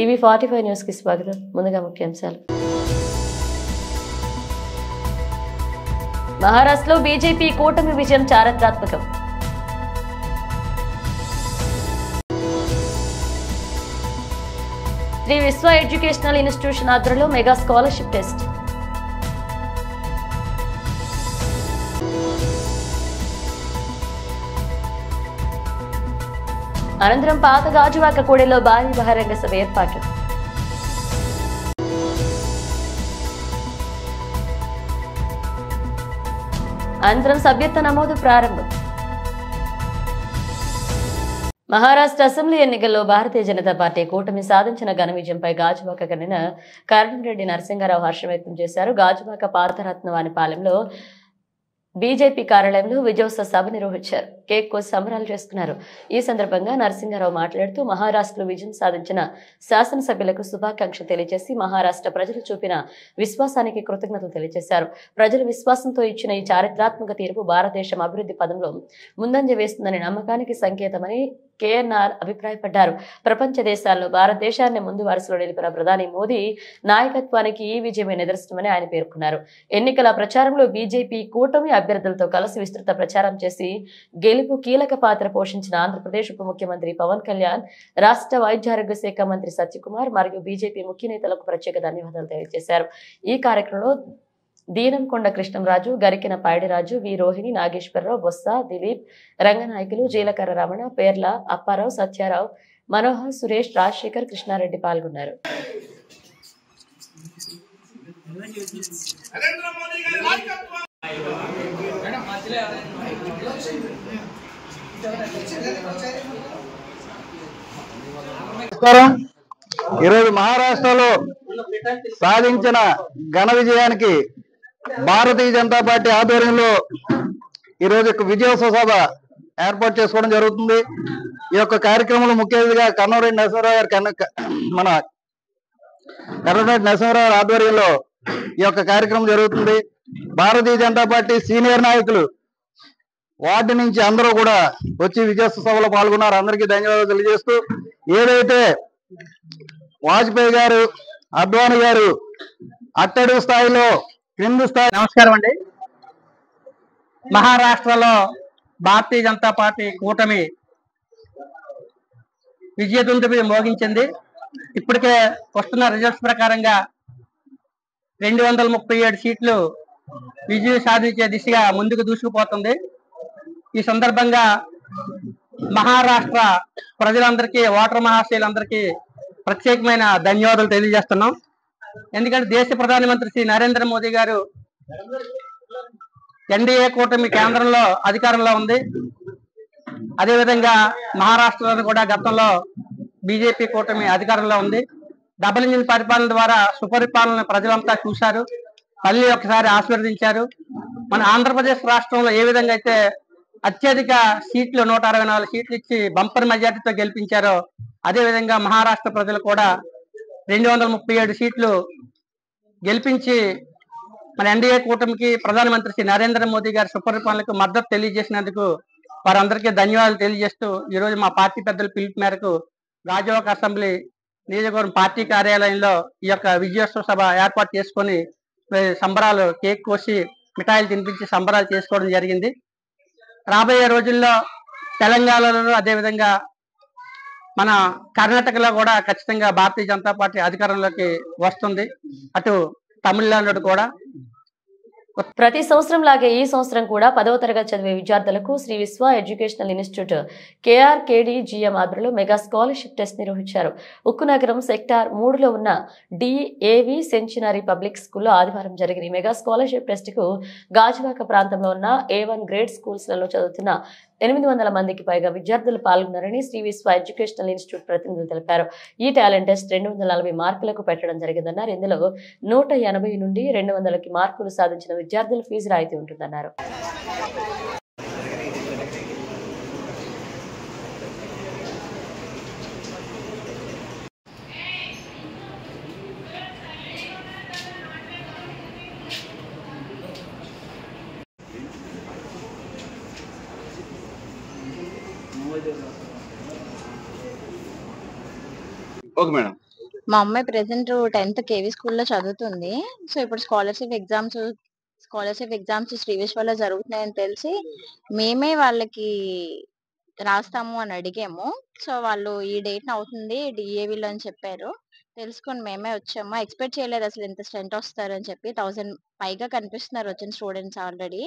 టీవీ45 news కి స్వాగతం. ముందుగా ముఖ్యాంశాలు. మహారాష్ట్రలో బీజేపీ కూటమి విజయం చారిత్రాత్మకం. శ్రీ విశ్వ ఎడ్యుకేషనల్ ఇన్స్టిట్యూషన్ ఆధ్వర్యంలో మెగా స్కాలర్షిప్ టెస్ట్. అనంతరం పాత గాజువాక కూడలిలో భారీ బహిరంగ సభ ఏర్పాటు. అనంతరం సభ్యత్వ నమోదు ప్రారంభం. మహారాష్ట్ర అసెంబ్లీ ఎన్నికల్లో భారతీయ జనతా పార్టీ కూటమి సాధించిన ఘన విజయంపై గాజువాక కన్నిన కరణరెడ్డి నరసింహారావు హర్షం వ్యక్తం చేశారు. గాజువాక పాతరత్నవానిపాలెంలో బీజేపీ కార్యాలయంలో విజయోత్సవ సభ నిర్వహించారు. కేక్ కోసి సంబరాలు చేసుకున్నారు. ఈ సందర్భంగా నరసింహారావు మాట్లాడుతూ మహారాష్ట్రలో విజయం సాధించిన శాసనసభ్యులకు శుభాకాంక్షలు తెలియజేసి మహారాష్ట్ర ప్రజలు చూపిన విశ్వాసానికి కృతజ్ఞతలు తెలియజేశారు. ప్రజల విశ్వాసంతో ఇచ్చిన ఈ చారిత్రాత్మక తీర్పు భారతదేశం అభివృద్ధి పదంలో ముందంజ వేస్తుందనే నమ్మకానికి సంకేతమని కేఎన్ఆర్ అభిప్రాయపడ్డారు. ప్రపంచ దేశాల్లో భారతదేశాన్ని ముందు వరుసలో నిలిపిన ప్రధాని మోదీ నాయకత్వానికి ఈ విజయమే నిదర్శనమని ఆయన పేర్కొన్నారు. ఎన్నికల ప్రచారంలో బీజేపీ కూటమి అభ్యర్థులతో కలిసి విస్తృత ప్రచారం చేసి గెలుపు కీలక పాత్ర పోషించిన ఆంధ్రప్రదేశ్ ఉప ముఖ్యమంత్రి పవన్ కళ్యాణ్, రాష్ట్ర వైద్యారోగ్య శాఖ మంత్రి సత్యకుమార్ మరియు బీజేపీ ముఖ్య నేతలకు ప్రత్యేక ధన్యవాదాలు తెలియజేశారు. ఈ కార్యక్రమంలో దీనంకొండ కృష్ణంరాజు, గరికిన పాయడిరాజు, వి రోహిణి, నాగేశ్వరరావు, బొత్స, దిలీప్, రంగనాయకులు, జీలకర్ర రమణ, పేర్ల అప్పారావు, సత్యారావు, మనోహర్, సురేష్, రాజశేఖర్, కృష్ణారెడ్డి పాల్గొన్నారు. ఈరోజు మహారాష్ట్రలో సాధించిన ఘన విజయానికి భారతీయ జనతా పార్టీ ఆధ్వర్యంలో ఈరోజు విజయోత్సవ సభ ఏర్పాటు చేసుకోవడం జరుగుతుంది. ఈ యొక్క కార్యక్రమంలో ముఖ్య అతిథిగా కరణరెడ్డి నరసింహారావు ఆధ్వర్యంలో ఈ యొక్క కార్యక్రమం జరుగుతుంది. భారతీయ జనతా పార్టీ సీనియర్ నాయకులు వార్డు నుంచి అందరూ కూడా వచ్చి విజయోత్సవ సభలో పాల్గొన్నారు. అందరికీ ధన్యవాదాలు తెలియజేస్తూ, ఏదైతే వాజ్పేయి గారు, అద్వానీ గారు అట్టడుగు స్థాయిలో క్రింది స్థాయి. నమస్కారం అండి. మహారాష్ట్రలో భారతీయ జనతా పార్టీ కూటమి విజయదుందుబి మోగించింది. ఇప్పటికే వస్తున్న రిజల్ట్స్ ప్రకారంగా 237 సీట్లు విజయం సాధించే దిశగా ముందుకు దూసుకుపోతుంది. ఈ సందర్భంగా మహారాష్ట్ర ప్రజలందరికీ, ఓటర్ మహాశయులందరికీ ప్రత్యేకమైన ధన్యవాదాలు తెలియజేస్తున్నాం. ఎందుకంటే దేశ ప్రధానమంత్రి శ్రీ నరేంద్ర మోదీ గారు ఎన్డీఏ కూటమి కేంద్రంలో అధికారంలో ఉంది. అదేవిధంగా మహారాష్ట్రలో కూడా గతంలో బీజేపీ కూటమి అధికారంలో ఉంది. డబుల్ ఇంజిన్ పరిపాలన ద్వారా సుపరిపాలన ప్రజలంతా చూశారు, మళ్ళీ ఒకసారి ఆశీర్వదించారు. మన ఆంధ్రప్రదేశ్ రాష్ట్రంలో ఏ విధంగా అయితే అత్యధిక సీట్లు 164 సీట్లు ఇచ్చి బంపర్ మెజార్టీతో గెలిపించారో, అదేవిధంగా మహారాష్ట్ర ప్రజలు కూడా 237 సీట్లు గెలిపించి మన ఎన్డీఏ కూటమికి ప్రధానమంత్రి శ్రీ నరేంద్ర మోదీ గారి సుపరిపాలనకు మద్దతు తెలియజేసినందుకు వారందరికీ ధన్యవాదాలు తెలియజేస్తూ, ఈరోజు మా పార్టీ పెద్దల పిలుపు మేరకు గాజువాక అసెంబ్లీ నియోజకవర్గం పార్టీ కార్యాలయంలో ఈ యొక్క విజయోత్సవ సభ ఏర్పాటు చేసుకొని సంబరాలు, కేక్ కోసి మిఠాయిలు తినిపించి సంబరాలు చేసుకోవడం జరిగింది. రాబోయే రోజుల్లో తెలంగాణలో, అదేవిధంగా మన కర్ణాటకలో కూడా ఖచ్చితంగా భారతీయ జనతా పార్టీ అధికారంలోకి వస్తుంది. అటు తమిళనాడు కూడా. ప్రతి సంవత్సరం లాగే ఈ సంవత్సరం కూడా 10వ తరగతి చదివే విద్యార్థులకు శ్రీ విశ్వ ఎడ్యుకేషనల్ ఇన్స్టిట్యూట్ KRKDGM ఆధ్వర్యంలో మెగా స్కాలర్షిప్ టెస్ట్ నిర్వహించారు. ఉక్కునగరం సెక్టార్ 3లో ఉన్న DAV సెంచినరీ పబ్లిక్ స్కూల్లో ఆదివారం జరిగిన మెగా స్కాలర్షిప్ టెస్ట్ కు గాజువాక ప్రాంతంలో ఉన్న A1 గ్రేడ్ స్కూల్స్లలో చదువుతున్న 800 మందికి పైగా విద్యార్థులు పాల్గొన్నారని శ్రీ విశ్వ ఎడ్యుకేషనల్ ఇన్స్టిట్యూట్ ప్రతినిధులు తెలిపారు. ఈ టాలెంట్ టెస్ట్ 240 మార్కులకు పెట్టడం జరిగిందన్నారు. ఇందులో 180 నుండి 200కి మార్కులు సాధించిన విద్యార్థులు ఫీజు రాయితీ ఉంటుందన్నారు. Okay madam. మా అమ్మాయి ప్రెసెంట్ 10th కేవీ స్కూల్లో చదువుతుంది. సో ఇప్పుడు స్కాలర్షిప్ ఎగ్జామ్స్ శ్రీ విశ్వలో జరుగుతున్నాయని తెలిసి మేమే వాళ్ళకి రాస్తాము అని అడిగాము. సో వాళ్ళు ఈ డేట్ అవుతుంది డిఏవిలో అని చెప్పారు. తెలుసుకొని మేమే వచ్చాము. ఎక్స్పెక్ట్ చేయలేదు అసలు ఇంత స్ట్రెంత్ వస్తారని చెప్పి. 1000 పైగా కనిపిస్తున్నారు వచ్చిన స్టూడెంట్స్ ఆల్రెడీ.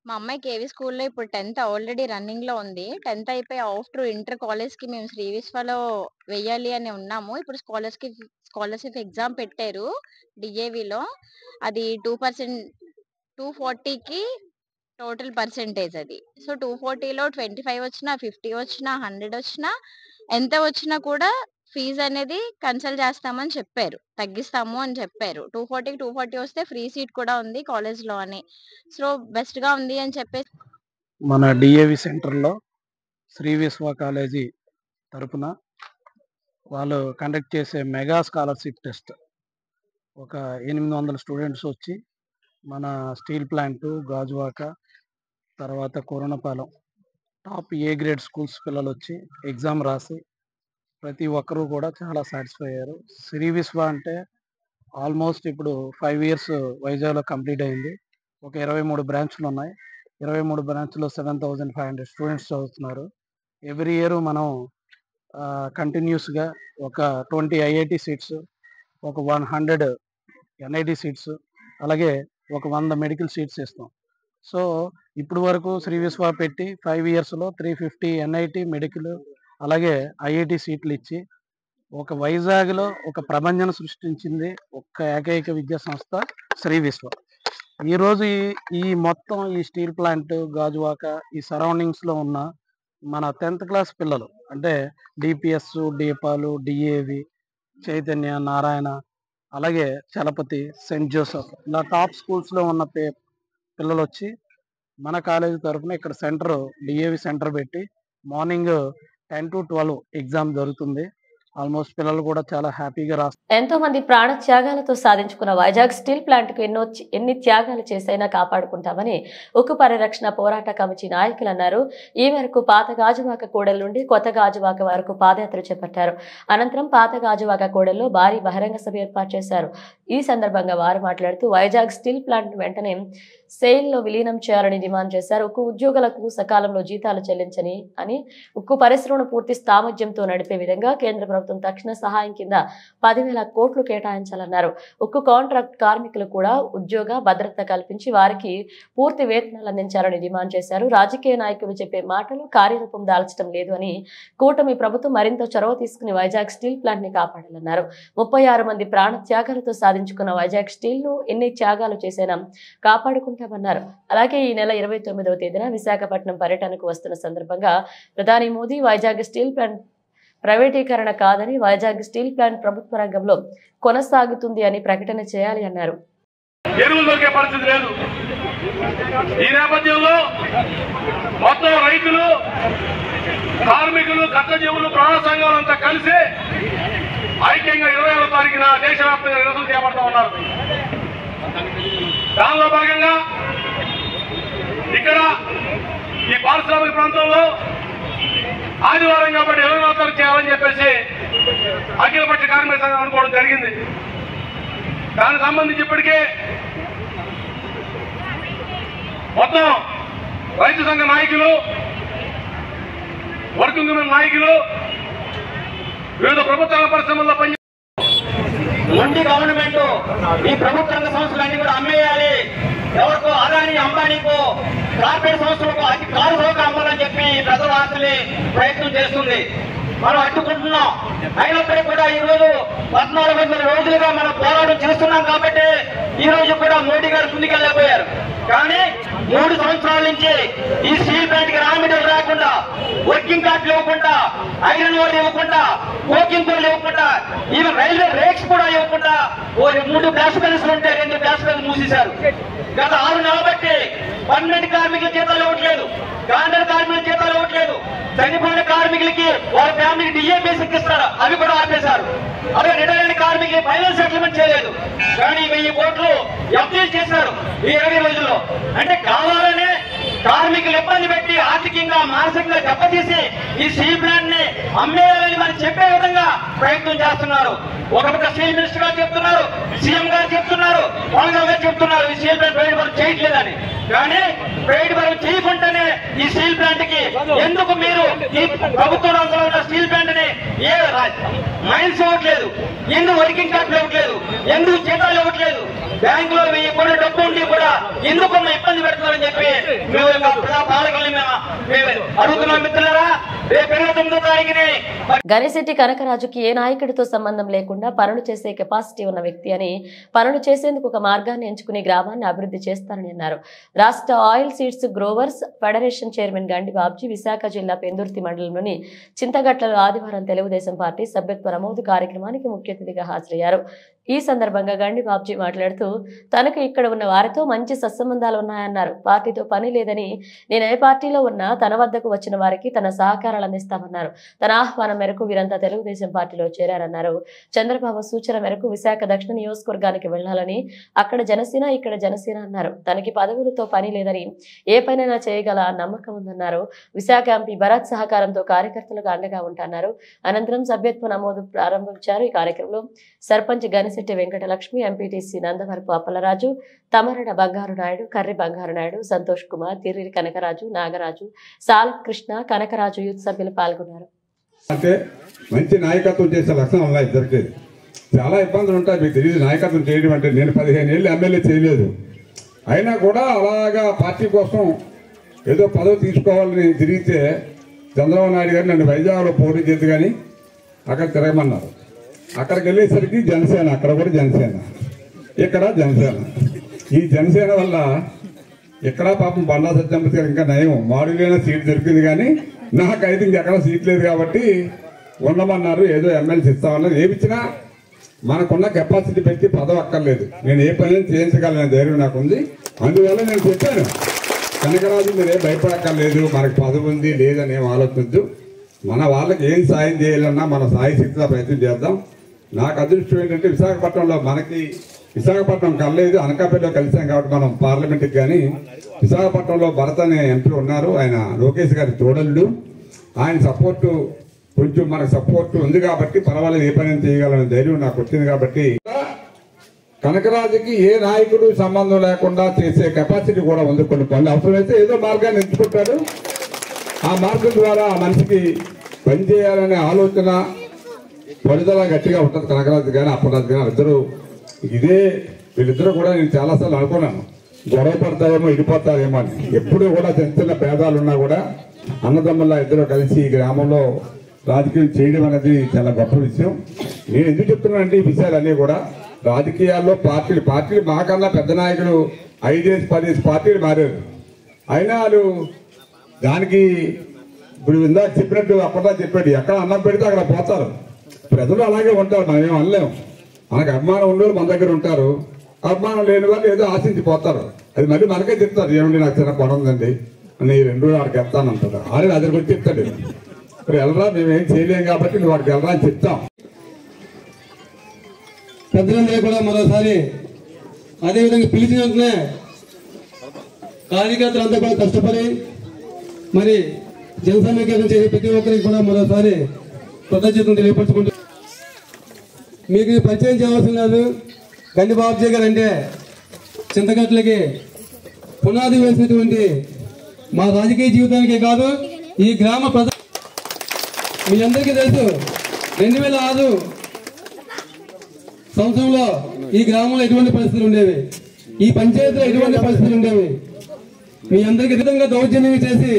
మా అమ్మాయి కేవీ స్కూల్లో ఇప్పుడు 10th ఆల్రెడీ రన్నింగ్ లో ఉంది. 10th అయిపోయి ఆఫ్టర్ ఇంటర్ కాలేజ్ కి మేము శ్రీ విశ్వలో వెయ్యాలి అని ఉన్నాము. ఇప్పుడు స్కాలర్షిప్ ఎగ్జామ్ పెట్టారు డిఏవిలో. అది 2% 240కి టోటల్ పర్సెంటేజ్ అది. సో 240లో 25 వచ్చినా 50 వచ్చినా 100 వచ్చినా ఎంత వచ్చినా కూడా ఫీజు అనేది కన్సల్ట్ చేస్తామని చెప్పారు, తగ్గిస్తాము అని చెప్పారు. 240కి 240 వస్తే ఫ్రీ సీట్ కూడా ఉంది కాలేజ్ లో అని. సో బెస్ట్ గా ఉంది అని చెప్పేసి మన డిఏవి సెంటర్లో శ్రీ విశ్వ కాలేజీ తరపున వాళ్ళు కండక్ట్ చేసే మెగా స్కాలర్షిప్ టెస్ట్ ఒక 800 స్టూడెంట్స్ వచ్చి మన స్టీల్ ప్లాంట్, గాజువాక, తర్వాత కోరణపాలెం టాప్ ఏ గ్రేడ్ స్కూల్స్ పిల్లలు వచ్చి ఎగ్జామ్ రాసి ప్రతి ఒక్కరూ కూడా చాలా సాటిస్ఫై అయ్యారు. శ్రీ విశ్వ అంటే ఆల్మోస్ట్ ఇప్పుడు 5 ఇయర్స్ వైజాగ్లో కంప్లీట్ అయింది. ఒక 23 బ్రాంచ్లు ఉన్నాయి. 23 బ్రాంచ్లో 7500 స్టూడెంట్స్ చదువుతున్నారు. ఎవ్రీ ఇయర్ మనం కంటిన్యూస్గా ఒక 20 ఐఐటి సీట్స్, ఒక 100 ఎన్ఐటి సీట్స్, అలాగే ఒక 100 మెడికల్ సీట్స్ ఇస్తాం. సో ఇప్పుడు వరకు శ్రీ విశ్వ పెట్టి 5 ఇయర్స్లో 350 ఎన్ఐటి మెడికల్ అలాగే ఐఐటి సీట్లు ఇచ్చి ఒక వైజాగ్లో ఒక ప్రపంచం సృష్టించింది ఒక్క ఏకైక విద్యా సంస్థ శ్రీ విశ్వ. ఈరోజు ఈ మొత్తం ఈ స్టీల్ ప్లాంట్, గాజువాక ఈ సరౌండింగ్స్లో ఉన్న మన 10th క్లాస్ పిల్లలు అంటే డిపిఎస్, దీపాలు, డిఏవి, చైతన్య, నారాయణ, అలాగే చలపతి, సెయింట్ జోసెఫ్ ఇలా టాప్ స్కూల్స్లో ఉన్న పిల్లలు వచ్చి మన కాలేజీ తరఫున ఇక్కడ సెంటర్ డిఏవి సెంటర్ పెట్టి మార్నింగ్ 10 to 12 ఎగ్జామ్ జరుగుతుంది. ఆల్మోస్ట్ పిల్లలు కూడా చాలా హ్యాపీగా రాస్తారు. ఎంతో మంది ప్రాణ త్యాగాలతో సాధించుకున్న వైజాగ్ స్టీల్ ప్లాంట్ కు ఎన్ని త్యాగాలు చేసైనా కాపాడుకుంటామని ఉక్కు పరిరక్షణ పోరాట కమిటీ నాయకులు అన్నారు. ఈ మేరకు పాత గాజువాక కూడలి నుండి కొత్త గాజువాక వరకు పాదయాత్ర చేపట్టారు. అనంతరం పాత గాజువాక కూడలిలో భారీ బహిరంగ సభ ఏర్పాటు చేశారు. ఈ సందర్భంగా వారు మాట్లాడుతూ వైజాగ్ స్టీల్ ప్లాంట్ వెంటనే సెయిల్లో విలీనం చేయాలని డిమాండ్ చేశారు. ఉక్కు ఉద్యోగులకు సకాలంలో జీతాలు చెల్లించని అని, ఉక్కు పరిశ్రమను పూర్తి సామర్థ్యంతో నడిపే విధంగా కేంద్ర ప్రభుత్వం తక్షణ సహాయం కింద 10,000 కోట్లు కేటాయించాలన్నారు. ఉక్కు కాంట్రాక్ట్ కార్మికులు కూడా ఉద్యోగ భద్రత కల్పించి వారికి పూర్తి వేతనాలు అందించాలని డిమాండ్ చేశారు. రాజకీయ నాయకులు చెప్పే మాటలు కార్యరూపం దాల్చడం లేదు అని, కూటమి ప్రభుత్వం మరింత చొరవ తీసుకుని వైజాగ్ స్టీల్ ప్లాంట్ ని కాపాడాలన్నారు. 36 మంది ప్రాణ త్యాగాలతో సాధించుకున్న వైజాగ్ స్టీల్ ను ఎన్ని త్యాగాలు చేసినా కాపాడుకుంటామన్నారు. అలాగే ఈ నెల 29వ తేదీన విశాఖపట్నం పర్యటనకు వస్తున్న సందర్భంగా ప్రధాని మోదీ వైజాగ్ స్టీల్ ప్లాంట్ ప్రైవేటీకరణ కాదని, వైజాగ్ స్టీల్ ప్లాంట్ ప్రభుత్వ రంగంలో కొనసాగుతుంది అని ప్రకటన చేయాలి అన్నారు. ఎరువులు దొరికే పరిస్థితి లేదు. ఈ నేపథ్యంలో మొత్తం రైతులు, కార్మికులు, కష్టజీవులు, ప్రాణ సంఘాలంతా కలిసి ఐక్యంగా 20వ తారీఖున దేశవ్యాప్తంగా నిరసన చేపడతా ఉన్నారు. దానిలో భాగంగా ఇక్కడ ఈ పారిశ్రామిక ప్రాంతంలో ఆదివారం కాబట్టి 20వ తారీఖు చేయాలని చెప్పేసి అఖిలపక్ష కార్మిక సంఘం అనుకోవడం జరిగింది. దానికి సంబంధించి ఇప్పటికే మొత్తం రైతు సంఘ నాయకులు, వర్కింగ్ ఉమెన్ నాయకులు, వివిధ ప్రభుత్వ పరిశ్రమల్లో పనిచేస్తారు. మొండి గవర్నమెంట్ ఈ ప్రభుత్వ రంగ సంస్థలన్నీ కూడా అమ్మేయాలి, ఎవరికో అదాని అంబానీకో కార్పొరేట్ సంస్థలకు అతి కారుగా అమ్మాలని చెప్పి ప్రజల ఆశని ప్రయత్నం చేస్తుంది. మనం అడ్డుకుంటున్నాం. అయినప్పటికీ కూడా ఈ రోజు 14 రోజులుగా మనం పోరాటం చేస్తున్నాం కాబట్టి ఈ రోజు కూడా మోడీ గారు ముందుకెళ్ళకపోయారు. కానీ 3 సంవత్సరాల నుంచి ఈ స్టీల్ ప్లాంట్ కి రా మెటీరియల్ రాకుండా, వర్కింగ్ కార్డులు ఇవ్వకుండా, ఐరన్ ఓర్ ఇవ్వకుండా, కోకింగ్ కోర్లు ఇవ్వకుండా, ఈవెన్ రైల్వే రేక్స్ కూడా ఇవ్వకుండా 3 బ్లాస్ట్ ఫెన్స్లు ఉంటే 2 బ్లాస్ట్ ఫెన్స్ మూసేశారు. గత 6 నెలల బట్టి పర్మనెంట్ కార్మికుల జీతాలు ఇవ్వట్లేదు, కాంట్రాక్ట్ కార్మికుల జీతాలు ఇవ్వట్లేదు, చనిపోయిన కార్మికులకి వాళ్ళ ఫ్యామిలీకి డిఏ బేసిక్ ఇస్తారు, అవి కూడా ఆపేశారు. అలాగే రిటైర్ అయిన కార్మికులు ఫైనల్ సెటిల్మెంట్ చేయలేదు. కానీ 1000 కోట్లు ఎఫ్టీలు చేశారు ఈ 20 రోజుల్లో. అంటే కావాలనే కార్మికులు ఇబ్బంది పెట్టి ఆర్థికంగా, మానసికంగా దెబ్బతీసి ఈ స్టీల్ ప్లాంట్ ని అమ్మేయాలని మరి చెప్పే విధంగా ప్రయత్నం చేస్తున్నారు. ఒక పక్క స్టీల్ మినిస్టర్ గారు చెప్తున్నారు, సీఎం గారు చెప్తున్నారు, పవన్ గారు చెప్తున్నారు ఈ స్టీల్ ప్లాంట్ ప్రైవేట్ పరం చేయట్లేదని. కానీ ప్రైవేట్ పరం చేయకుండానే ఈ స్టీల్ ప్లాంట్ కి ఎందుకు మీరు ఈ ప్రభుత్వ రంగంలో ఉన్న స్టీల్ ప్లాంట్ ని ఏ మైన్స్ ఇవ్వట్లేదు, ఎందుకు వర్కింగ్ క్యాపిటల్ ఇవ్వట్లేదు, ఎందుకు జీతాలు ఇవ్వట్లేదు, బ్యాంకులో 1000 కోట్ల డబ్బు ఉండి కూడా ఎందుకు ఇబ్బంది పెడుతున్నారని చెప్పి మేము ప్రజా పాలకుల్ని మేము అడుగుతున్నాం. మిత్రులారా, రేపు 29వ తారీఖుని గనిశెట్టి కనకరాజుకి ఏ నాయకుడితో సంబంధం లేకుండా పనులు చేసే కెపాసిటీ ఉన్న వ్యక్తి అని, పనులు చేసేందుకు ఒక మార్గాన్ని ఎంచుకుని గ్రామాన్ని అభివృద్ధి చేస్తారని అన్నారు. రాష్ట్ర oil seeds growers federation chairman గండి బాబ్జీ విశాఖ జిల్లా పెందుర్తి మండలంలోని చింతగట్లలో ఆదివారం తెలుగుదేశం పార్టీ సభ్యత్వ నమోదు కార్యక్రమానికి ముఖ్య అతిథిగా హాజరయ్యారు. ఈ సందర్భంగా గండి బాబ్జీ మాట్లాడుతూ తనకు ఇక్కడ ఉన్న వారితో మంచి సత్సంబంధాలు ఉన్నాయన్నారు. పార్టీతో పని లేదని, నేను ఏ పార్టీలో ఉన్నా తన వద్దకు వచ్చిన వారికి తన సహకారాలు అందిస్తామన్నారు. తన ఆహ్వానం మేరకు వీరంతా తెలుగుదేశం పార్టీలో చేరారన్నారు. చంద్రబాబు సూచన మేరకు విశాఖ దక్షిణ నియోజకవర్గానికి వెళ్లాలని, అక్కడ జనసేన ఇక్కడ జనసేన అన్నారు. తనకి పదవులతో పని లేదని, ఏ పనైనా చేయగల నమ్మకం ఉందన్నారు. విశాఖ ఎంపీ భరత్ సహకారంతో కార్యకర్తలకు అండగా ఉంటారన్నారు. అనంతరం సభ్యత్వ నమోదు ప్రారంభించారు. ఈ కార్యక్రమంలో సర్పంచ్ గనిశెట్టి వెంకటలక్ష్మి, ఎంపీటీసీ నందవరపు అప్పలరాజు, తమరడ బంగారు నాయుడు, కర్రి బంగారు నాయుడు, సంతోష్ కుమార్, తిరిరి కనకరాజు, నాగరాజు, సాల కృష్ణ, కనకరాజు యూత్ సభ్యులు పాల్గొన్నారు. అంటే మంచి నాయకత్వం చేసే లక్షణం ఉన్నాయి ఇద్దరికి. చాలా ఇబ్బందులు ఉంటాయి, మీకు తెలియదు నాయకత్వం చేయడం అంటే. నేను 15 ఏళ్ళు ఎమ్మెల్యే చేయలేదు, అయినా కూడా అలాగా పార్టీ కోసం ఏదో పదవి తీసుకోవాలని తిరిగితే చంద్రబాబు నాయుడు గారు నన్ను వైజాగ్లో పోటీ చేసి కానీ అక్కడ తిరగమన్నారు. అక్కడికి వెళ్ళేసరికి జనసేన, అక్కడ కూడా జనసేన, ఇక్కడ జనసేన. ఈ జనసేన వల్ల ఇక్కడ పాపం బండా సత్యమూర్తి గారు ఇంకా నయం, మాడులైన సీట్ దొరికింది, కానీ నాకైతే ఇంకెక్కడ సీట్ లేదు కాబట్టి ఉండమన్నారు. ఏదో ఎమ్మెల్సీ ఇస్తామన్నారు. ఏమిచ్చినా మనకున్న కెపాసిటీ పెట్టి పదవి అక్కర్లేదు, నేను ఏ పని చేయించగలను ధైర్యం నాకుంది. అందువల్ల నేను చెప్పాను, కనకరాజు మీరే భయపడక్కర్లేదు, మనకు పదవి ఉంది లేదని ఏం ఆలోచించు, మన వాళ్ళకి ఏం సాయం చేయాలన్నా మన సాయి శక్తిగా ప్రయత్నం చేద్దాం. నాకు అదృష్టం ఏంటంటే విశాఖపట్నంలో మనకి విశాఖపట్నం కలలేదు, అనకాపల్లిలో కలిసాం కాబట్టి మనం పార్లమెంట్కి. కానీ విశాఖపట్నంలో భరత్ అనే ఎంపీ ఉన్నారు, ఆయన లోకేష్ గారి తోడళ్ళు, ఆయన సపోర్టు కొంచెం మనకు సపోర్ట్ ఉంది కాబట్టి పర్వాలేదు, ఏ పని చేయగలనే ధైర్యం నాకు వచ్చింది. కాబట్టి కనకరాజుకి ఏ నాయకుడు సంబంధం లేకుండా చేసే కెపాసిటీ కూడా ఉంది. కొన్ని పనులు అవసరమైతే ఏదో మార్గాన్ని ఎంచుకుంటాడు, ఆ మార్గం ద్వారా ఆ మనిషికి పనిచేయాలనే ఆలోచన పడుదల గట్టిగా ఉంటుంది. కనకరాజు కానీ అప్పరాజు కానీ ఇద్దరు వీళ్ళిద్దరూ కూడా నేను చాలాసార్లు అనుకున్నాను, గొడవ పడతారేమో ఇడిపోతారేమో అని. ఎప్పుడు కూడా చిన్న చిన్న భేదాలున్నా కూడా అన్నదమ్ముల్లా ఇద్దరు కలిసి ఈ గ్రామంలో రాజకీయం చేయడం అనేది చాలా గొప్ప విషయం. నేను ఎందుకు చెప్తున్నానంటే ఈ విషయాలన్నీ కూడా రాజకీయాల్లో పార్టీలు మాకన్నా పెద్ద నాయకులు 5-10 పార్టీలు మారారు, అయినా వాళ్ళు దానికి ఇప్పుడు ఇందాక చెప్పినట్టు అప్పటిదా చెప్పాడు, ఎక్కడ అన్నం పెడితే అక్కడ పోతారు. ప్రజలు అలాగే ఉంటారు, మనం ఏం అనలేము. మనకు అభిమానం ఉన్నవాళ్ళు మన దగ్గర ఉంటారు, అభిమానం లేని వాళ్ళు ఏదో ఆశించిపోతారు. అది మళ్ళీ మనకే చెప్తారు, ఏమండి నాకు చిన్న పని ఉందండి అని 2 రోజులు వాడికి వెళ్తానంటారు. ఆల్రెడీ అదే కూడా చెప్తాడు, ఇప్పుడు వెళ్ళరా మేమేం చేయలేం కాబట్టి నువ్వు వాడికి వెళ్ళరా అని చెప్తాం. పెద్దలందరూ కూడా మరోసారి అదేవిధంగా పిలిచిన వెంటనే కార్యకర్తలంతా కూడా కష్టపడి మరి జనసమీకరణ చేసే ప్రతి ఒక్కరికి కూడా మరోసారి కృతజ్ఞతలు తెలియపరచుకుంటూ, మీకు పరిచయం చేయవలసిన లేదు. గండి బాబ్జీ గారు అంటే చింతగట్లకి పునాది వేసినటువంటి మా రాజకీయ జీవితానికే కాదు, ఈ గ్రామ ప్రజలు మీ అందరికీ తెలుసు 2006 సంవత్సరంలో ఈ గ్రామంలో ఎటువంటి పరిస్థితులు ఉండేవి, ఈ పంచాయతీలో ఎటువంటి పరిస్థితులు ఉండేవి. మీ అందరికీ విధంగా దౌర్జన్యం చేసి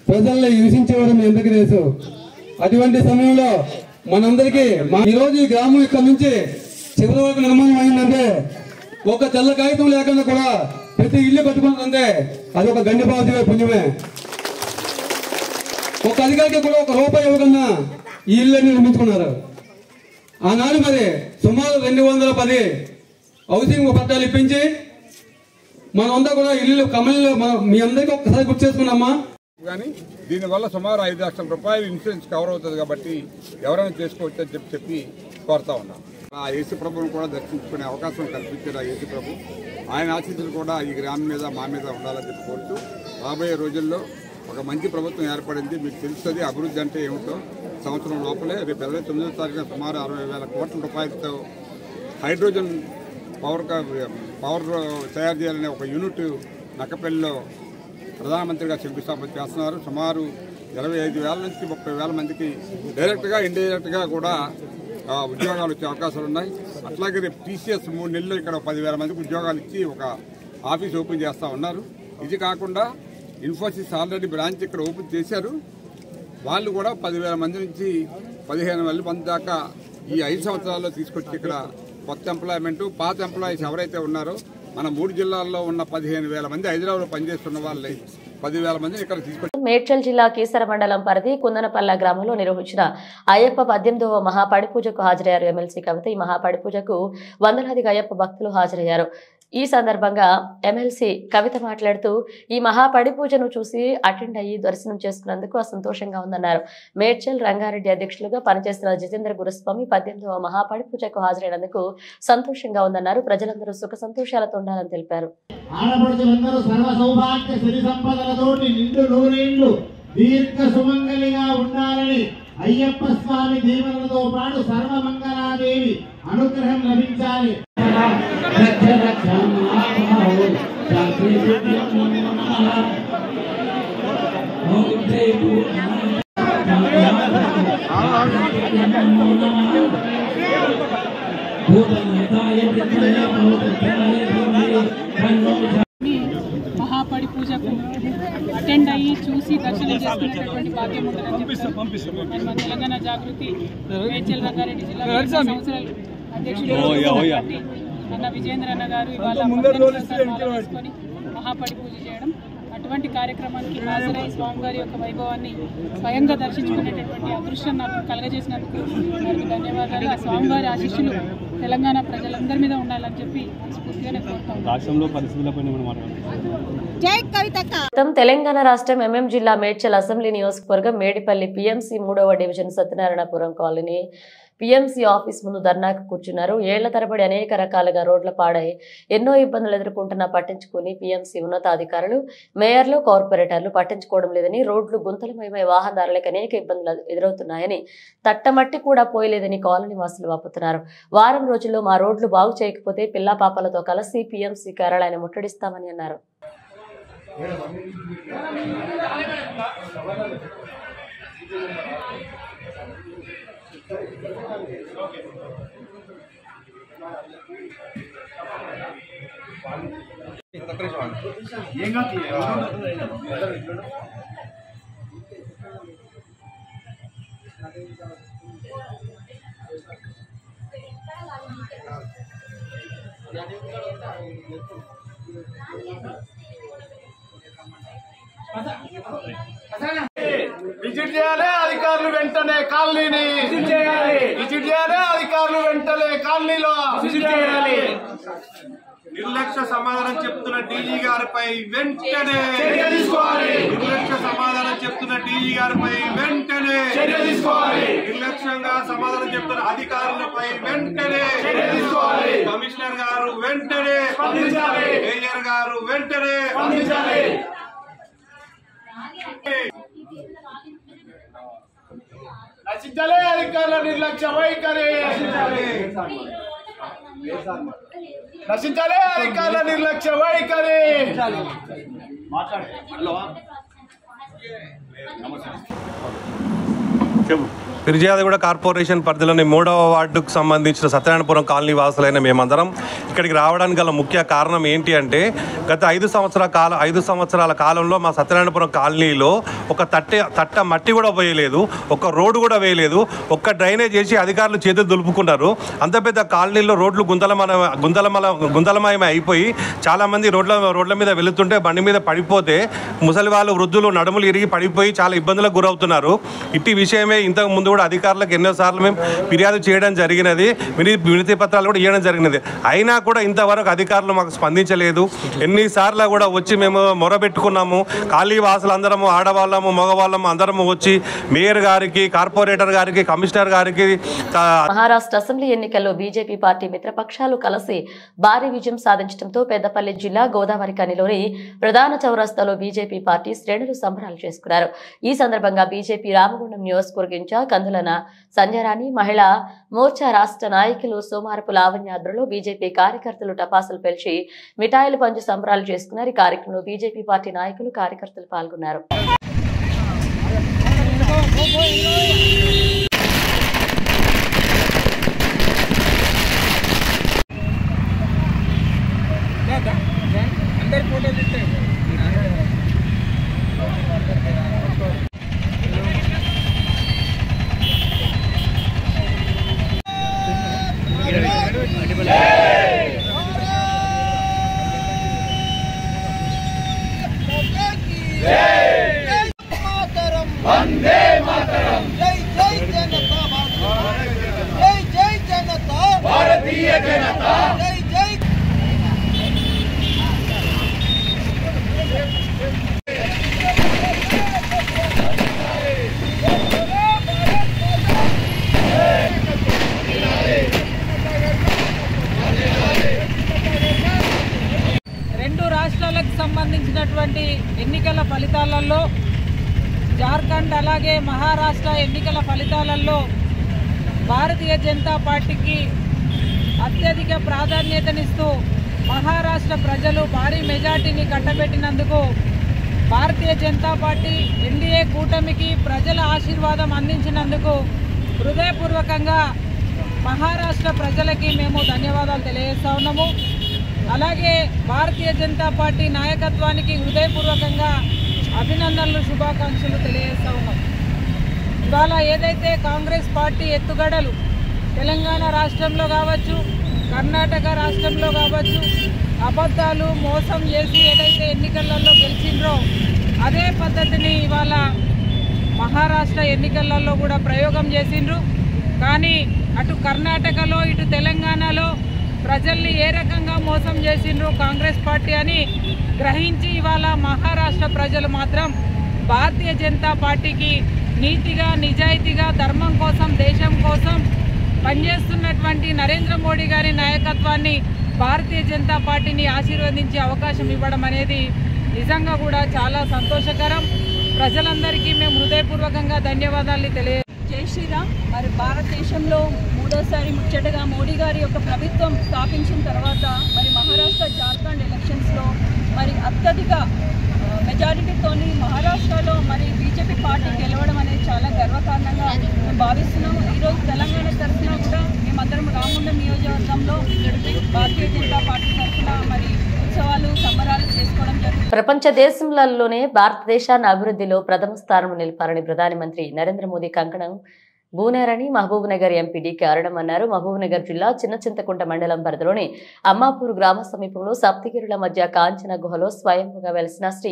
ప్రజల్ని హింసించేవారు మీ అందరికీ తెలుసు. అటువంటి సమయంలో మనందరికీ ఈరోజు ఈ గ్రామం ఇక్కడ నుంచి చివరి వరకు నిర్మాణం అయిందంటే ఒక తెల్ల కాగితం లేకుండా కూడా ప్రతి ఇల్లు కట్టుకుంటుందంటే అది ఒక గండి బాబ్జీ గారి పుణ్యమే. ఒక అధికారికి కూడా ఒక రూపాయి ఇవ్వకుండా ఈ ఇళ్ళని నిర్మించుకున్నారు. ఆనాడు మరి సుమారు 210 హౌసింగ్ పట్టాలు ఇప్పించి మనమంతా కూడా ఇల్లు కమల్లో మీ అందరికీ ఒక్కసారి గుర్తు చేసుకున్నామా. కానీ దీనివల్ల సుమారు 5 లక్షల రూపాయలు ఇన్సూరెన్స్ కవర్ అవుతుంది కాబట్టి ఎవరైనా చేసుకోవచ్చు అని చెప్పి కోరుతా ఉన్నాం. ఆ యేసు ప్రభువును కూడా దర్శించుకునే అవకాశం కల్పించారు ఆ యేసు ప్రభు. ఆయన ఆశీస్సులు కూడా ఈ గ్రామం మీద మా మీద ఉండాలని చెప్పి కోరుతూ రాబోయే రోజుల్లో ఒక మంచి ప్రభుత్వం ఏర్పడింది. మీకు తెలుస్తుంది అభివృద్ధి అంటే ఏమిటో. సంవత్సరం లోపలే రేపు 29వ తారీఖున సుమారు 60,000 కోట్ల రూపాయలతో హైడ్రోజన్ పవర్ తయారు చేయాలనే ఒక యూనిట్ నక్కపల్లిలో ప్రధానమంత్రిగా శంకుస్థాపన చేస్తున్నారు. సుమారు 25,000 నుంచి 30,000 మందికి డైరెక్ట్గా ఇండైరెక్ట్గా కూడా ఉద్యోగాలు వచ్చే అవకాశాలు ఉన్నాయి. అట్లాగే రేపు టీసీఎస్ 3 నెలల్లో ఇక్కడ 10,000 మందికి ఉద్యోగాలు ఇచ్చి ఒక ఆఫీస్ ఓపెన్ చేస్తూ ఉన్నారు. ఇది కాకుండా ఇన్ఫోసిస్ ఆల్రెడీ బ్రాంచ్ ఇక్కడ ఓపెన్ చేశారు. వాళ్ళు కూడా 10,000 మంది నుంచి 15,000 మంది దాకా ఈ 5 సంవత్సరాల్లో తీసుకొచ్చి ఇక్కడ కొత్త ఎంప్లాయ్మెంట్, పాత ఎంప్లాయీస్ ఎవరైతే ఉన్నారో మన 3 జిల్లాల్లో ఉన్న 15,000 మంది హైదరాబాద్లో పనిచేస్తున్న వాళ్ళే 10,000 మందిని ఇక్కడ తీసుకొచ్చి మేడ్చల్ జిల్లా కీసర మండలం పరిధి కుందనపల్ల గ్రామంలో నిర్వహించిన అయ్యప్ప 18వ మహాపడి పూజకు హాజరయ్యారు ఎమ్మెల్సీ కవిత. ఈ మహాపడి పూజకు వందలాదిగా అయ్యప్ప భక్తులు హాజరయ్యారు. ఈ సందర్భంగా ఎమ్మెల్సీ కవిత మాట్లాడుతూ ఈ మహాపడి పూజను చూసి అటెండ్ అయ్యి దర్శనం చేసుకున్నందుకు సంతోషంగా ఉందన్నారు. మేడ్చల్ రంగారెడ్డి అధ్యక్షులుగా పనిచేస్తున్న జితేంద్ర గురుస్వామి 18వ మహాపడి పూజకు హాజరైనందుకు సంతోషంగా ఉందన్నారు. ప్రజలందరూ సుఖ సంతోషాలతో ఉండాలని తెలిపారు. ఆడపడుచులందరూ సర్వ సౌభాగ్య సిరి సంపదలతోటి నిండు నూరేళ్లు దీర్ఘ సుమంగళిగా ఉండాలని అయ్యప్ప స్వామి దీవెనలతో పాటు సర్వమంగళాదేవి అనుగ్రహం లభించాలి. మహాపడి పూజకు అటెండ్ అయ్యి చూసి దర్శనం చేసుకునేటటువంటి భాగ్యం ఉంటుందని మన తెలంగాణ జాగృతి మేడ్చల్ రంగారెడ్డి జిల్లా సంవత్సరాలు అధ్యక్షుడు అన్న విజేంద్ర అన్న గారు ఇవాళ తీసుకొని మహాపడి పూజ చేయడం, అటువంటి కార్యక్రమానికి హాజరై స్వామివారి యొక్క వైభవాన్ని స్వయంగా దర్శించుకునేటటువంటి అదృష్టం నాకు కలగజేసినందుకు వారికి ధన్యవాదాలు. ఆ స్వామివారి ఆశీస్సులు తెలంగాణ ప్రజలందరి మీద ఉండాలని చెప్పి స్ఫూర్తిగానే కోరుతాం. తెలంగాణ రాష్ట్రం ఎంఎం జిల్లా మేడ్చల్ అసెంబ్లీ నియోజకవర్గం మేడిపల్లి పిఎంసి 3వ division Satyanarayanapuram colony PMC office ముందు ధర్నాకు కూర్చున్నారు. ఏళ్ల తరబడి అనేక రకాలుగా రోడ్ల పాడై ఎన్నో ఇబ్బందులు ఎదుర్కొంటున్నా పట్టించుకుని పిఎంసి ఉన్నతాధికారులు, మేయర్లు, కార్పొరేటర్లు పట్టించుకోవడం లేదని, రోడ్లు గుంతలమయమై వాహనదారులకు అనేక ఇబ్బందులు ఎదురవుతున్నాయని, తట్టమట్టి కూడా పోయలేదని కాలనీ వాసులు వాపుతున్నారు. వారం రోజుల్లో మా రోడ్లు బాగు చేయకపోతే పిల్లా పాపలతో కలిసి పిఎంసి కార్యాలయాన్ని ముట్టడిస్తామని అన్నారు. విజిట్ చేయాలి అధికారులు వెంటనే కాలనీని విజిట్ చేయాలి. విజిట్ చేయాలి అధికారులు వెంటనే కాలనీలో విజిట్ చేయాలి. నిర్లక్ష్య సమాధానం చెప్తున్న డీజీ గారిపై వెంటనే చర్య తీసుకోవాలి. నిర్లక్ష్య సమాధానం చెప్తున్న డీజీ గారిపై వెంటనే చర్య తీసుకోవాలి. నిర్లక్ష్యంగా సమాధానం చెప్తున్న అధికారులపై వెంటనే చర్య తీసుకోవాలి. కమిషనర్ గారు వెంటనే స్పందించాలి. మేయర్ గారు వెంటనే స్పందించాలి. నశించాలి అధికారుల నిర్లక్ష్య వైఖరి. నశించాలి అధికారుల నిర్లక్ష్య వైఖరి. ఫిర్యాదుగూడ కార్పొరేషన్ పరిధిలోని 3వ వార్డుకు సంబంధించిన సత్యనారాయణపురం కాలనీ వాసులైన మేమందరం ఇక్కడికి రావడానికి గల ముఖ్య కారణం ఏంటి అంటే, గత 5 సంవత్సరాల కాలంలో మా సత్యనారాయణపురం కాలనీలో ఒక తట్ట మట్టి కూడా వేయలేదు, ఒక రోడ్డు కూడా వేయలేదు, ఒక్క డ్రైనేజ్ చేసి అధికారులు చేతులు దులుపుకున్నారు. అంత పెద్ద కాలనీలో రోడ్లు గుంతలమయమై అయిపోయి చాలామంది రోడ్ల మీద వెళుతుంటే బండి మీద పడిపోతే ముసలి వాళ్ళు, వృద్ధులు నడుములు ఇరిగి పడిపోయి చాలా ఇబ్బందులకు గురవుతున్నారు. ఇట్టి విషయమే ఇంతకు ముందు కూడా అధికారులకు ఎన్నోసార్లు మేము ఫిర్యాదు చేయడం జరిగినది, వినతి పత్రాలు కూడా ఇవ్వడం జరిగినది. అయినా కూడా ఇంతవరకు అధికారులు మాకు స్పందించలేదు. ఎన్నిసార్లు కూడా వచ్చి మేము మొరబెట్టుకున్నాము. ఖాళీ వాసులు అందరము, ఆడవాళ్ళము, మగవాళ్ళము అందరము వచ్చి మేయర్ గారికి, కార్పొరేటర్ గారికి, కమిషనర్ గారికి. మహారాష్ట్ర అసెంబ్లీ ఎన్నికల్లో బీజేపీ పార్టీ మిత్రపక్షాలు కలిసి భారీ విజయం సాధించడంతో పెద్దపల్లి జిల్లా గోదావరి కనిలోని ప్రధాన చౌరస్తాలో బీజేపీ పార్టీ శ్రేణులు సంబరాలు చేసుకున్నారు. ఈ సందర్భంగా బీజేపీ రామగుండం నియోజకవర్గ ఇన్ఛార్జ్ కందులన సంజయరాణి, మహిళా మోర్చా రాష్ట్ర నాయకులు సోమారపు లావణ్యాద్రలో బీజేపీ కార్యకర్తలు టపాసులు పెల్చి మిఠాయిలు పంచి సంబరాలు చేసుకున్నారు. ఈ కార్యక్రమంలో బీజేపీ పార్టీ నాయకులు, కార్యకర్తలు పాల్గొన్నారు. వందే మాతరం, జై జై జనతా, జై జై జనతా, భారతీయ జనతా, జై జై. రెండు రాష్ట్రాలకు సంబంధించినటువంటి ఎన్నికల ఫలితాలలో జార్ఖండ్ అలాగే మహారాష్ట్ర ఎన్నికల ఫలితాలలో భారతీయ జనతా పార్టీకి అత్యధిక ప్రాధాన్యతనిస్తూ మహారాష్ట్ర ప్రజలు భారీ మెజార్టీని కట్టబెట్టినందుకు భారతీయ జనతా పార్టీ ఎన్డీఏ కూటమికి ప్రజల ఆశీర్వాదం అందించినందుకు హృదయపూర్వకంగా మహారాష్ట్ర ప్రజలకి మేము ధన్యవాదాలు తెలియజేస్తా ఉన్నాము. అలాగే భారతీయ జనతా పార్టీ నాయకత్వానికి హృదయపూర్వకంగా అభినందనలు, శుభాకాంక్షలు తెలియజేస్తా ఉన్నాం. ఇవాళ ఏదైతే కాంగ్రెస్ పార్టీ ఎత్తుగడలు తెలంగాణ రాష్ట్రంలో కావచ్చు, కర్ణాటక రాష్ట్రంలో కావచ్చు, అబద్ధాలు మోసం చేసి ఏదైతే ఎన్నికలలో గెలిచిండ్రో అదే పద్ధతిని ఇవాళ మహారాష్ట్ర ఎన్నికలలో కూడా ప్రయోగం చేసిండ్రు. కానీ అటు కర్ణాటకలో ఇటు తెలంగాణలో ప్రజల్ని ఏ రకంగా మోసం చేసిండ్రు కాంగ్రెస్ పార్టీ అని గ్రహించి ఇవాళ మహారాష్ట్ర ప్రజలు మాత్రం భారతీయ జనతా పార్టీకి నీతిగా, నిజాయితీగా, ధర్మం కోసం, దేశం కోసం పనిచేస్తున్నటువంటి నరేంద్ర మోడీ గారి నాయకత్వాన్ని, భారతీయ జనతా పార్టీని ఆశీర్వదించే అవకాశం ఇవ్వడం అనేది నిజంగా కూడా చాలా సంతోషకరం. ప్రజలందరికీ మేము హృదయపూర్వకంగా ధన్యవాదాలు తెలియ. జై శ్రీరామ్. మరి భారతదేశంలో మూడోసారి ముచ్చటగా మోడీ గారి యొక్క ప్రభుత్వం స్థాపించిన తర్వాత మరి మహారాష్ట్ర, జార్ఖండ్ ఎలక్షన్స్లో మరి అత్యధిక మెజారిటీతోని మహారాష్ట్రలో మరి బీజేపీ పార్టీ గెలవడం అనేది చాలా గర్వకారణంగా మేము భావిస్తున్నాము. ఈరోజు తెలంగాణ తరఫున కూడా మేమందరం రామగుండం నియోజకవర్గంలో భారతీయ జనతా పార్టీ తరఫున మరి ఉత్సవాలు, సంబరాలు చేసుకోవడం జరుగుతుంది. ప్రపంచ దేశంలోనే భారతదేశాన్ని అభివృద్ధిలో ప్రథమ స్థానం నిలిపారని ప్రధానమంత్రి నరేంద్ర మోదీ కంకణం బూనారని మహబూబ్నగర్ ఎంపీ డీకే అరుణం అన్నారు. మహబూబ్నగర్ జిల్లా చిన్నచింతకుంట మండలం పరిధిలోని అమ్మాపూర్ గ్రామ సమీపంలో సప్తగిరుల మధ్య కాంచన గుహలో స్వయంగా వెలిసిన శ్రీ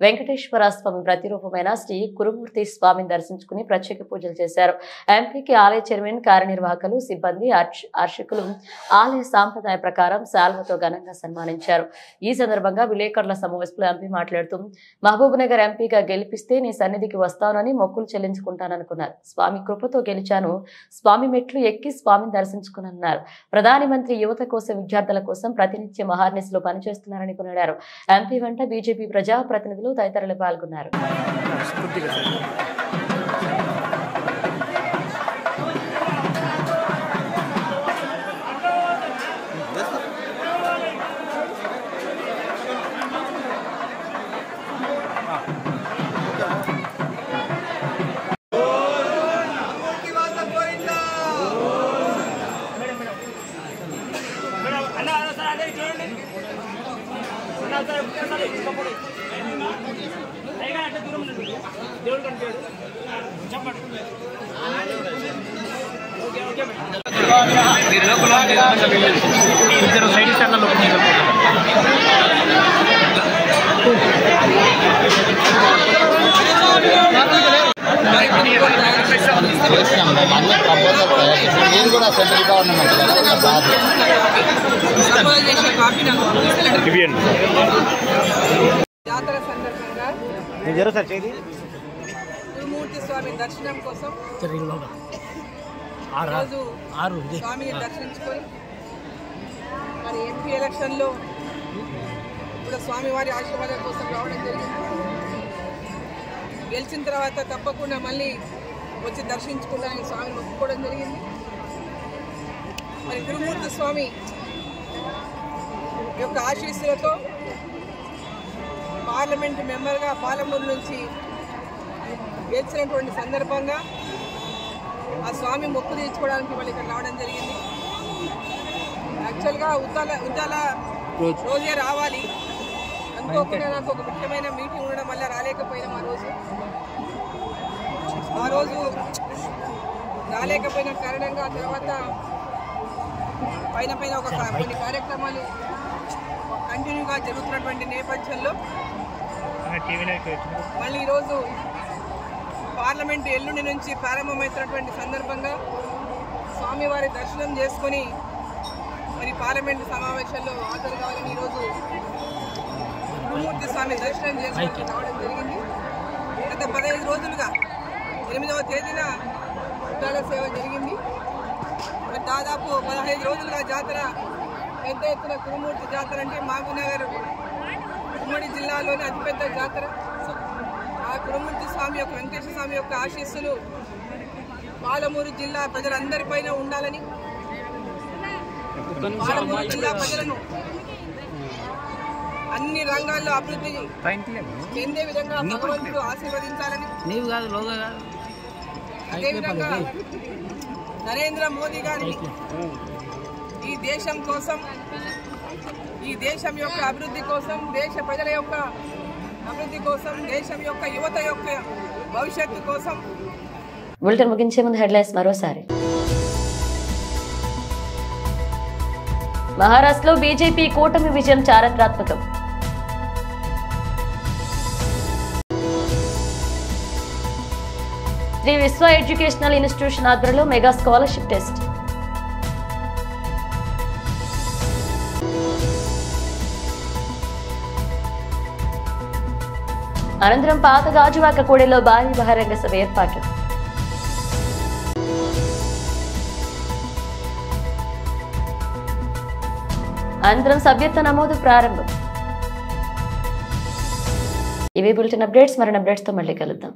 వెంకటేశ్వర స్వామి ప్రతిరూపమైన శ్రీ కురుమూర్తి స్వామిని దర్శించుకుని ప్రత్యేక పూజలు చేశారు. ఎంపీకి ఆలయ చైర్మన్, కార్యనిర్వాహకులు, సిబ్బంది, అర్చకులు ఆలయ సాంప్రదాయ ప్రకారం శాల్వతో ఘనంగా సన్మానించారు. ఈ సందర్భంగా విలేకరుల సమావేశంలో ఎంపీ మాట్లాడుతూ మహబూబ్నగర్ ఎంపీగా గెలిపిస్తే నీ సన్నిధికి వస్తానని మొక్కులు చెల్లించుకుంటాననుకున్నారు. స్వామి కృపతో గెలిచాను, స్వామి మెట్లు ఎక్కి స్వామిని దర్శించుకున్నారు. ప్రధానమంత్రి యువత కోసం, విద్యార్థుల కోసం ప్రతినిత్యం మహార్నిశలో పనిచేస్తున్నారని కొనియాడారు. ఎంపీ వెంట బీజేపీ ప్రజా ప్రతినిధులు తదితరులు పాల్గొన్నారు. సైడ్ చేసినాం మేము అన్ని ప్రపోజల్ తయారు చేసినాం. నేను కూడా సెంట్రల్ గవర్నమెంట్ జాతర సందర్భంగా గురుమూర్తి స్వామి దర్శనం కోసం రోజు స్వామిని దర్శించుకొని మరి ఎంపీ ఎలక్షన్లో ఇప్పుడు స్వామివారి ఆశీర్వాదం కోసం రావడం జరిగింది. గెలిచిన తర్వాత తప్పకుండా మళ్ళీ వచ్చి దర్శించుకుంటానని స్వామిని ఒప్పుకోవడం జరిగింది. మరి గురుమూర్తి స్వామి యొక్క ఆశీస్సులతో పార్లమెంట్ మెంబర్గా పాలమూరు నుంచి గెలిచినటువంటి సందర్భంగా ఆ స్వామి మొక్కు తీర్చుకోవడానికి మళ్ళీ ఇక్కడ రావడం జరిగింది. యాక్చువల్గా ఉద్దాల రోజే రావాలి అనుకోకుండా నాకు ఒక ముఖ్యమైన మీటింగ్ ఉండడం వల్ల రాలేకపోయినాం. ఆ రోజు రాలేకపోయిన కారణంగా తర్వాత పైన ఒక కొన్ని కార్యక్రమాలు కంటిన్యూగా జరుగుతున్నటువంటి నేపథ్యంలో మళ్ళీ ఈరోజు పార్లమెంటు ఎల్లుండి నుంచి ప్రారంభమవుతున్నటువంటి సందర్భంగా స్వామివారి దర్శనం చేసుకొని మరి పార్లమెంటు సమావేశాల్లో హాజరు కావాలని ఈరోజు గురుమూర్తి స్వామి దర్శనం చేసుకొని రావడం జరిగింది. గత 15 రోజులుగా 8వ తేదీన ఉద్దాల సేవ జరిగింది. మరి దాదాపు 15 రోజులుగా జాతర పెద్ద ఎత్తున గురుమూర్తి జాతర అంటే మహబూబ్నగర్ ఉమ్మడి జిల్లాలోని అతిపెద్ద జాతర. ఆ గురుమూర్తి స్వామి యొక్క వెంకటేశ్వర స్వామి యొక్క ఆశీస్సులు పాలమూరు జిల్లా ప్రజలందరిపైన ఉండాలని, పాలమూరు జిల్లా ప్రజలను అన్ని రంగాల్లో అభివృద్ధి చెందే విధంగా భగవంతుడు ఆశీర్వదించాలని, అదేవిధంగా నరేంద్ర మోదీ గారిని ఈ దేశం కోసం, ఈ దేశం యొక్క అభివృద్ధి కోసం, దేశ ప్రజల యొక్క అభివృద్ధి కోసం, దేశం యొక్క యువత యొక్క భవిష్యత్తు కోసం. బులెటిన్ ముగించే ముందు హెడ్లైన్స్ మరోసారి. మహారాష్ట్రలో బీజేపీ కూటమి విజయం చారిత్రాత్మకం. శ్రీ విశ్వ ఎడ్యుకేషనల్ ఇన్స్టిట్యూషన్ ఆధ్వర్యంలో మెగా స్కాలర్షిప్ టెస్ట్. అనంతరం పాత గాజువాక కూడలిలో భారీ బహిరంగ సభ ఏర్పాట్లు. అనంతరం సభ్యత్వ నమోదు ప్రారంభం. ఇవే బులెటిన్ అప్డేట్స్. మరిన్ని అప్డేట్స్ తో మళ్ళీ కలుద్దాం.